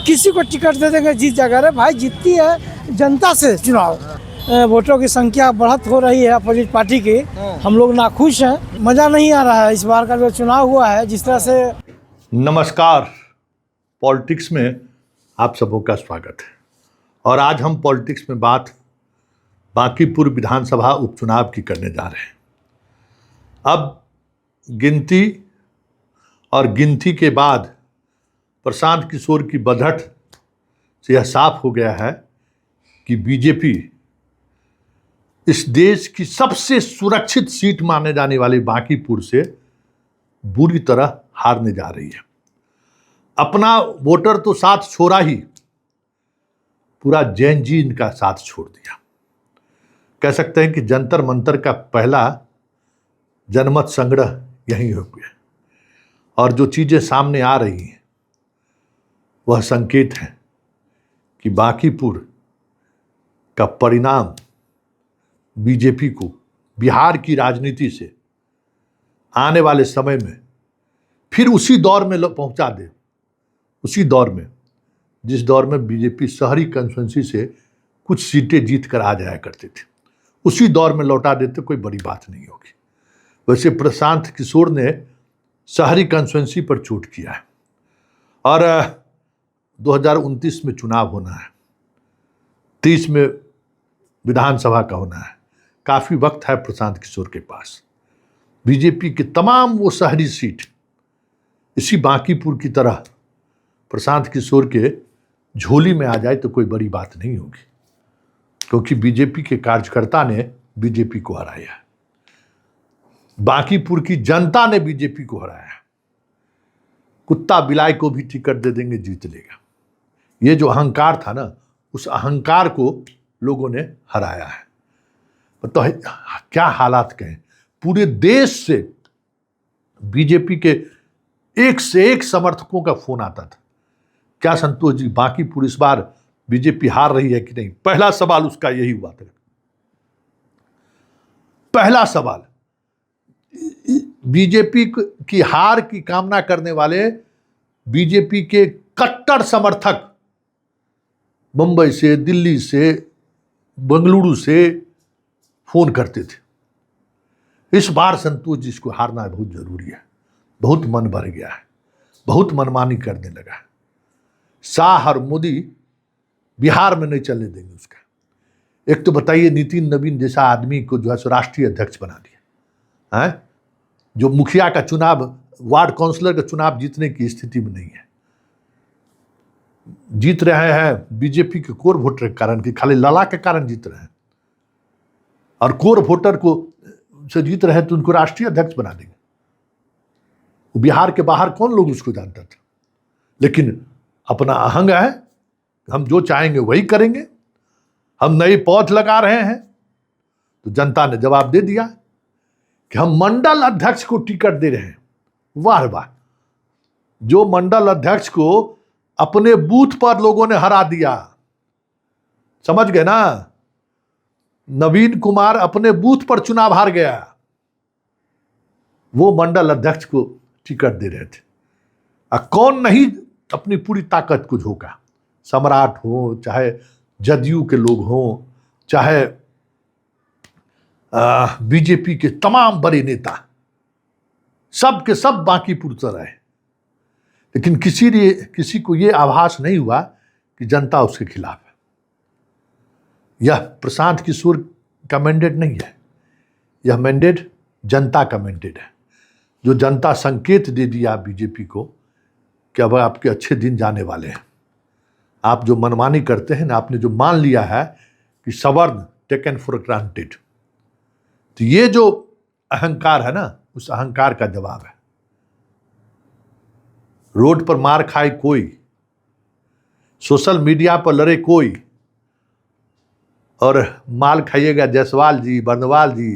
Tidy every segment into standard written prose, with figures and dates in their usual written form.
किसी को टिकट दे देंगे जीत जाएगा। अरे भाई जीतती है जनता से चुनाव। वोटों की संख्या बढ़त हो रही है अपोजिट पार्टी की। हम लोग नाखुश हैं, मजा नहीं आ रहा है इस बार का जो चुनाव हुआ है जिस तरह से। नमस्कार, पॉलिटिक्स में आप सबों का स्वागत है। और आज हम पॉलिटिक्स में बात बांकीपुर विधानसभा उपचुनाव की करने जा रहे हैं। अब गिनती और गिनती के बाद प्रशांत किशोर की बढ़त से यह साफ हो गया है कि बीजेपी इस देश की सबसे सुरक्षित सीट माने जाने वाली बांकीपुर से बुरी तरह हारने जा रही है। अपना वोटर तो साथ छोड़ा ही, पूरा जैन जी इनका साथ छोड़ दिया। कह सकते हैं कि जंतर मंतर का पहला जनमत संग्रह यहीं हो गया। और जो चीजें सामने आ रही हैं वह संकेत है कि बांकीपुर का परिणाम बीजेपी को बिहार की राजनीति से आने वाले समय में फिर उसी दौर में पहुंचा दे, उसी दौर में जिस दौर में बीजेपी शहरी कंस्टिट्यूएंसी से कुछ सीटें जीत कर आ जाया करते थे, उसी दौर में लौटा देते कोई बड़ी बात नहीं होगी। वैसे प्रशांत किशोर ने शहरी कंस्टिट्यूएंसी पर चोट किया है और 2029 में चुनाव होना है, 30 में विधानसभा का होना है। काफ़ी वक्त है प्रशांत किशोर के पास। बीजेपी के तमाम वो शहरी सीट इसी बांकीपुर की तरह प्रशांत किशोर के झोली में आ जाए तो कोई बड़ी बात नहीं होगी, क्योंकि बीजेपी के कार्यकर्ता ने बीजेपी को हराया है। बांकीपुर की जनता ने बीजेपी को हराया है। कुत्ता बिलाई को भी टिकट दे देंगे, जीत लेगा। ये जो अहंकार था ना, उस अहंकार को लोगों ने हराया है। तो क्या हालात कहें, पूरे देश से बीजेपी के एक से एक समर्थकों का फोन आता था। क्या संतोष जी, बांकीपुर इस बार बीजेपी हार रही है कि नहीं? पहला सवाल उसका यही हुआ था। पहला सवाल, बीजेपी की हार की कामना करने वाले बीजेपी के कट्टर समर्थक मुंबई से, दिल्ली से, बेंगलुरु से फोन करते थे। इस बार संतोष जी इसको हारना बहुत जरूरी है। बहुत मन भर गया है, बहुत मनमानी करने लगा है। शाह और मोदी बिहार में नहीं चलने देंगे उसका। एक तो बताइए, नितिन नवीन जैसा आदमी को जो है राष्ट्रीय अध्यक्ष बना दिया है, जो मुखिया का चुनाव, वार्ड काउंसलर का चुनाव जीतने की स्थिति में नहीं है। जीत रहे हैं बीजेपी के कोर वोटर के कारण, कि खाली लला के कारण जीत रहे हैं। और कोर वोटर को से जीत रहे हैं तो उनको राष्ट्रीय अध्यक्ष बना देंगे। बिहार के बाहर कौन लोग उसको जानता था? लेकिन अपना अहंग है, हम जो चाहेंगे वही करेंगे, हम नई पौध लगा रहे हैं। तो जनता ने जवाब दे दिया कि हम मंडल अध्यक्ष को टिकट दे रहे हैं। वाह वाह, जो मंडल अध्यक्ष को अपने बूथ पर लोगों ने हरा दिया। समझ गए ना? नवीन कुमार अपने बूथ पर चुनाव हार गया, वो मंडल अध्यक्ष को टिकट दे रहे थे। कौन नहीं अपनी पूरी ताकत को झोंका? सम्राट हो, चाहे जदयू के लोग हों, चाहे बीजेपी के तमाम बड़े नेता, सब के सब बांकीपुर से रहे। लेकिन किसी को यह आभास नहीं हुआ कि जनता उसके खिलाफ है। यह प्रशांत किशोर का मैंडेट नहीं है, यह मैंडेट जनता का मैंडेट है। जो जनता संकेत दे दिया बीजेपी को कि अब आपके अच्छे दिन जाने वाले हैं। आप जो मनमानी करते हैं ना, आपने जो मान लिया है कि सवर्ण टेकन फॉर ग्रांटेड, तो ये जो अहंकार है ना, उस अहंकार का जवाब है। रोड पर मार खाए कोई, सोशल मीडिया पर लड़े कोई, और माल खाइएगा जायसवाल जी, बर्नवाल जी,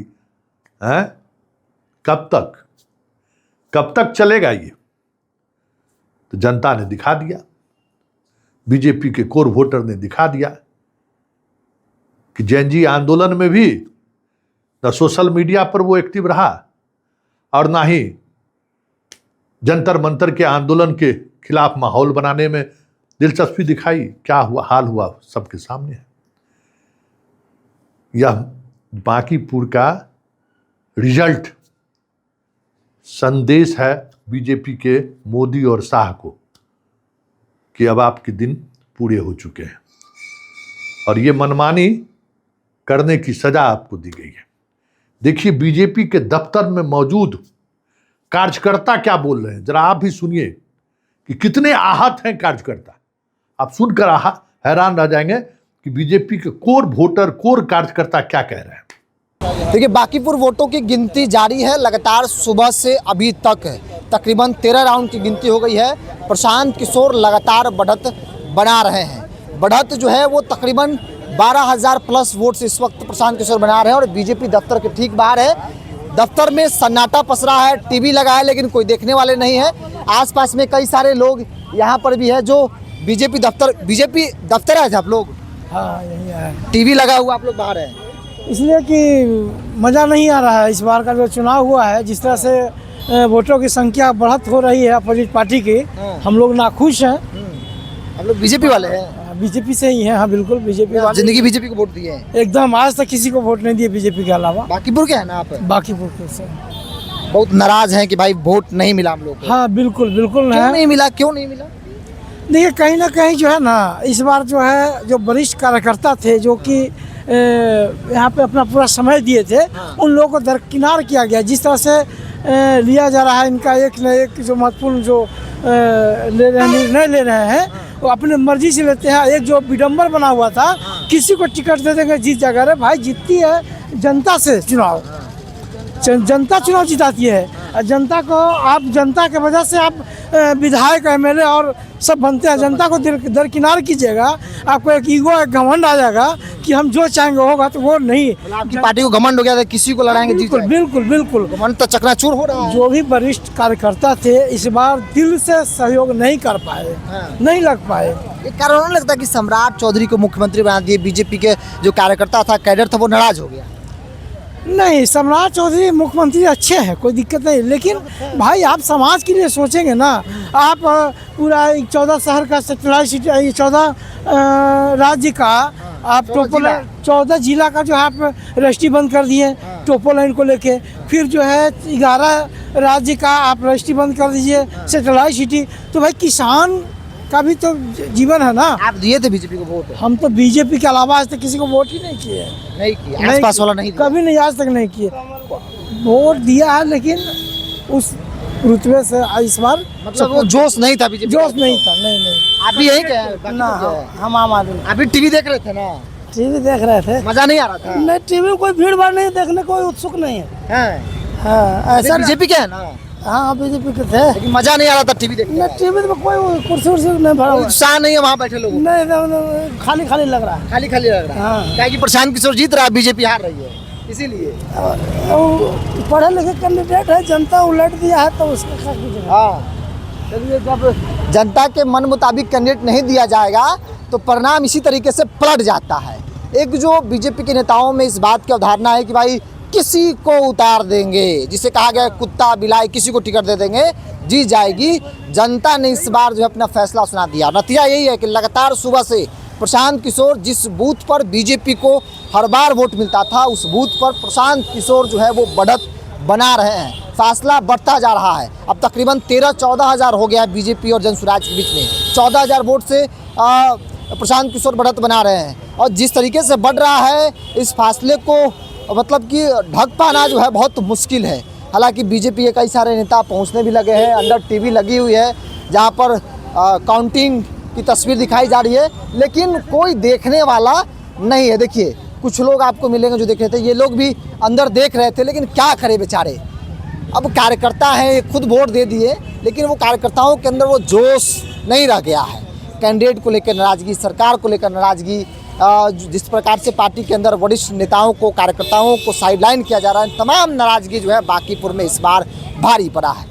हैं? कब तक चलेगा ये? तो जनता ने दिखा दिया, बीजेपी के कोर वोटर ने दिखा दिया कि जैन जी आंदोलन में भी न सोशल मीडिया पर वो एक्टिव रहा और ना ही जंतर मंतर के आंदोलन के खिलाफ माहौल बनाने में दिलचस्पी दिखाई, क्या हुआ, हाल हुआ, सबके सामने है। यह बांकीपुर का रिजल्ट संदेश है बीजेपी के मोदी और शाह को कि अब आपके दिन पूरे हो चुके हैं और ये मनमानी करने की सजा आपको दी गई है। देखिए बीजेपी के दफ्तर में मौजूद कार्यकर्ता क्या बोल रहे हैं, जरा आप भी सुनिए कि कितने आहत हैं कार्यकर्ता। आप सुनकर हैरान रह जाएंगे कि बीजेपी के कोर वोटर, कोर कार्यकर्ता क्या कह रहे हैं। देखिए बांकीपुर वोटों की गिनती जारी है, लगातार सुबह से अभी तक तकरीबन 13 राउंड की गिनती हो गई है। प्रशांत किशोर लगातार बढ़त बना रहे हैं। बढ़त जो है वो तकरीबन 12,000 प्लस वोट से इस वक्त प्रशांत किशोर बना रहे हैं और बीजेपी दफ्तर के ठीक बाहर है। दफ्तर में सन्नाटा पसरा है, टीवी लगा है लेकिन कोई देखने वाले नहीं है। आसपास में कई सारे लोग यहाँ पर भी है जो बीजेपी दफ्तर आए थे आप लोग? हाँ यही है। टीवी लगा हुआ, आप लोग बाहर हैं इसलिए कि मज़ा नहीं आ रहा है। इस बार का जो चुनाव हुआ है, जिस तरह से वोटों की संख्या बढ़त हो रही है अपोजिट पार्टी की, हम लोग नाखुश हैं। आप लोग बीजेपी वाले हैं? बीजेपी से ही हैं। हाँ बिल्कुल बीजेपी वाले। जिंदगी बीजेपी को वोट दिए हैं? एकदम, आज तक किसी को वोट नहीं दिए बीजेपी के अलावा। बांकीपुर के हैं ना आप? बांकीपुर से बहुत नाराज हैं कि भाई वोट नहीं मिला हम लोग को। हाँ बिल्कुल बिल्कुल क्यों नहीं मिला, क्यों नहीं मिला? देखिए कहीं ना कहीं जो है ना, इस बार जो है जो वरिष्ठ कार्यकर्ता थे जो कि यहाँ पे अपना पूरा समय दिए थे, उन लोगों को दरकिनार किया गया। जिस तरह से लिया जा रहा है इनका एक न एक जो महत्वपूर्ण जो निर्णय ले रहे हैं वो अपने मर्जी से लेते हैं। एक जो विडम्बर बना हुआ था, किसी को टिकट दे देंगे जीत जाएगा। अरे भाई जीतती है जनता से चुनाव, जनता चुनाव जिताती है। जनता को आप, जनता के वजह से आप विधायक, एमएलए और सब बनते हैं। जनता को दरकिनार कीजिएगा, आपको एक ईगो, एक घमंड आ जाएगा कि हम जो चाहेंगे होगा, तो वो नहीं। आपकी पार्टी को घमंड हो गया था, किसी को लड़ाएंगे जीत बिल्कुल बिल्कुल बिल्कुल। घमंड तो चकनाचूर हो रहा है। जो भी वरिष्ठ कार्यकर्ता थे इस बार दिल से सहयोग नहीं कर पाए, नहीं लग पाए। एक कारण नहीं लगता कि सम्राट चौधरी को मुख्यमंत्री बना दिए, बीजेपी के जो कार्यकर्ता था, कैडर था, वो नाराज हो गया? नहीं, सम्राट चौधरी मुख्यमंत्री अच्छे हैं, कोई दिक्कत नहीं, लेकिन भाई आप समाज के लिए सोचेंगे ना। आप पूरा 14 शहर का सैटेलाइट सिटी, 14 राज्य का आप टोपो 14 जिला का जो है आप रजिस्ट्री बंद कर दिए टोपो लाइन को लेके। फिर जो है 11 राज्य का आप रजिस्ट्री बंद कर दीजिए सैटेलाइट सिटी। तो भाई किसान का भी तो जीवन है ना। आप दिए थे बीजेपी को वोट? हम तो बीजेपी के अलावा आज तक किसी को वोट ही नहीं किए। नहीं किया? आसपास वाला नहीं? कभी नहीं, आज तक नहीं किए। वोट दिया है लेकिन उस रुतबे से इस बार मतलब वो जोश नहीं था बीजेपी? जोश नहीं था। नहीं आप भी यही क्या ना, हम आम आदमी। अभी टीवी देख रहे थे ना? टीवी देख रहे थे, मजा नहीं आ रहा था? नहीं, टीवी में कोई भीड़ भाड़ नहीं, देखने कोई उत्सुक नहीं है। हाँ ऐसा बीजेपी के है ना? हाँ बीजेपी के थे, लेकिन मजा नहीं आ रहा था टीवी देखने? टीवी में कोई कुर्सी उर्सी नहीं भरा हुआ, उत्साह नहीं है वहाँ बैठे लोगों को? नहीं, खाली खाली लग रहा है। खाली खाली लग रहा है। हाँ। क्या कि प्रशांत किशोर जीत रहा है, बीजेपी हार रही है, इसीलिए। पढ़े लिखे कैंडिडेट है, जनता उलट दिया है तो उसका क्या कीजिएगा। हाँ, चलिए, जब जनता के मन मुताबिक कैंडिडेट नहीं दिया जाएगा तो परिणाम इसी तरीके से पलट जाता है। एक जो बीजेपी के नेताओं में इस बात की अवधारणा है कि भाई किसी को उतार देंगे, जिसे कहा गया कुत्ता बिलाई, किसी को टिकट दे देंगे जीत जाएगी। जनता ने इस बार जो है अपना फैसला सुना दिया। नतीजा यही है कि लगातार सुबह से प्रशांत किशोर, जिस बूथ पर बीजेपी को हर बार वोट मिलता था, उस बूथ पर प्रशांत किशोर जो है वो बढ़त बना रहे हैं। फासला बढ़ता जा रहा है। अब तकरीबन 13-14 हज़ार हो गया है बीजेपी और जनसुराज के बीच में। 14 हज़ार वोट से प्रशांत किशोर बढ़त बना रहे हैं और जिस तरीके से बढ़ रहा है, इस फासले को मतलब कि ढक पाना जो है बहुत मुश्किल है। हालांकि बीजेपी के कई सारे नेता पहुंचने भी लगे हैं, अंदर टीवी लगी हुई है जहां पर काउंटिंग की तस्वीर दिखाई जा रही है, लेकिन कोई देखने वाला नहीं है। देखिए कुछ लोग आपको मिलेंगे जो देख रहे थे, ये लोग भी अंदर देख रहे थे, लेकिन क्या करे बेचारे। अब कार्यकर्ता हैं, खुद वोट दे दिए, लेकिन वो कार्यकर्ताओं के अंदर वो जोश नहीं रह गया है। कैंडिडेट को लेकर नाराज़गी, सरकार को लेकर नाराज़गी, जिस प्रकार से पार्टी के अंदर वरिष्ठ नेताओं को, कार्यकर्ताओं को साइडलाइन किया जा रहा है, तमाम नाराज़गी जो है बांकीपुर में इस बार भारी पड़ा है।